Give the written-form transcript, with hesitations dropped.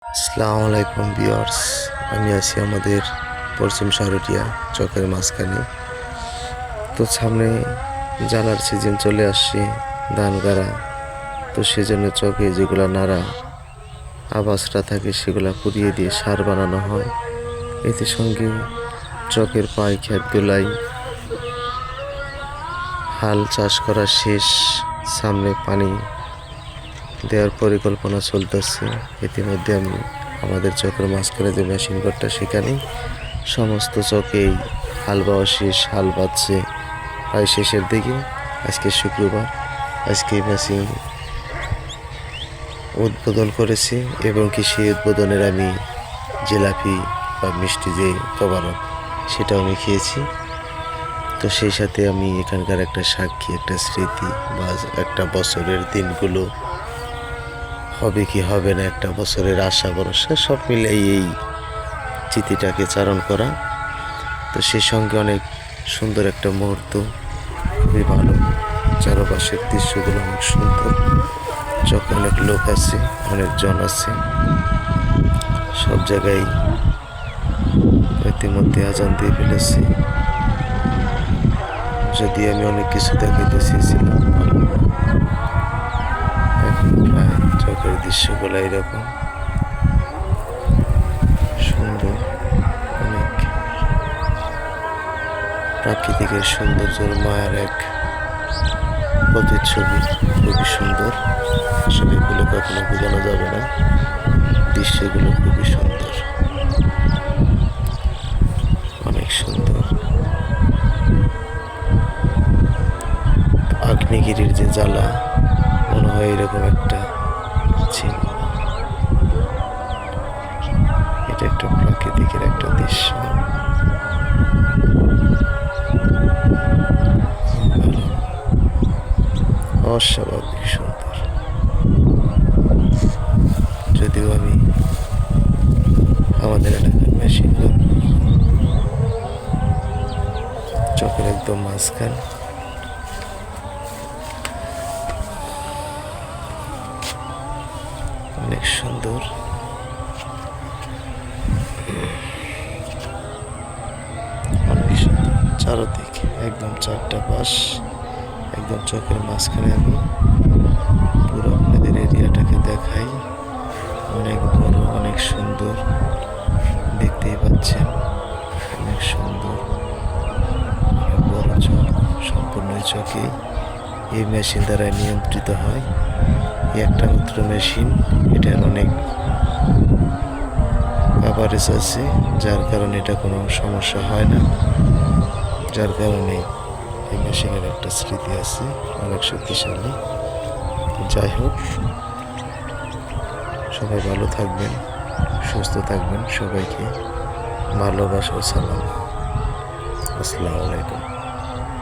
আসসালামু আলাইকুম ভিউয়ার্স, আমি আছি আমাদের পশ্চিম শারটিয়া চকের মাঝখানে। তো সামনে জ্বালার সিজন চলে আসছে, ধান গাড়া। তো সেজন্য চকে যেগুলা নাড়া আবাসটা থাকে সেগুলা পুড়িয়ে দিয়ে সার বানানো হয়। এতে সঙ্গে চকের পাই ক্ষেত গোলাই হাল চাষ করা শেষ, সামনে পানি দেওয়ার পরিকল্পনা চলতেছে। ইতিমধ্যে আমি আমাদের চকের মাঝখানে যে মেশিন ঘরটা, সেখানে সমস্ত চকেই হাল বাওয়া শেষ, হাল বাজছে প্রায় শেষের দিকে। আজকে শুক্রবার, আজকে মেশিন উদ্বোধন করেছি এবং সেই উদ্বোধনের আমি জিলাপি বা মিষ্টি যে তবারক সেটাও আমি খেয়েছি। তো সেই সাথে আমি এখানকার একটা সাক্ষী, একটা স্মৃতি বা একটা বছরের দিনগুলো হবে কি হবে না, একটা বছরের আশা ভরসা সব মিলাই এই চিঠিটাকে চারণ করা। তো সেই সঙ্গে অনেক সুন্দর একটা মুহূর্ত, খুবই ভালো। চারপাশের দৃশ্যগুলো অনেক সুন্দর, চোখে অনেক লোক আছে, অনেকজন আছে, সব জায়গায় ইতিমধ্যে আজান দিয়ে ফেলেছি। যদি আমি অনেক কিছু দেখাইতে চেয়েছিলাম, এখন প্রায় চোখের দৃশ্যগুলো এরকম সুন্দর, অনেক প্রাকৃতিকের সৌন্দর্যের মায়ের এক প্রতিচ্ছবি, খুবই সুন্দর। আসলে এগুলো কখনো বোঝানো যাবে না, দৃশ্যগুলো খুবই সুন্দর, অনেক সুন্দর। আগ্নেয়গিরির যে জ্বালা, মনে হয় এরকম একটা ছিল। এটা একটা প্রাকৃতিকের একটা দৃশ্য, অস্বাভাবিক সুন্দর। যদিও আমি আমাদের এলাকার মেশিন চকের একদম মাঝখান, অনেক সুন্দর, অনেক সুন্দর। চারদিকে একদম চারটা পাশ, একদম চোখের মাঝখানে আমি পুরো আপনাদের এরিয়াটাকে দেখাই। অনেক বড়, অনেক সুন্দর, দেখতেই পাচ্ছেন, অনেক সুন্দর, অনেক বড় চক। সম্পূর্ণ চকে এই মেশিন দ্বারা নিয়ন্ত্রিত হয়। একটা মাত্র মেশিন, এটার অনেক কভারেজ আছে, যার কারণে এটা কোনো সমস্যা হয় না। যার কারণে এই মেশিনের একটা স্মৃতি আছে, অনেক শক্তিশালী। যাই হোক, সবাই ভালো থাকবেন, সুস্থ থাকবেন। সবাইকে ভালোবাসা ও সালাম। আসসালামু আলাইকুম।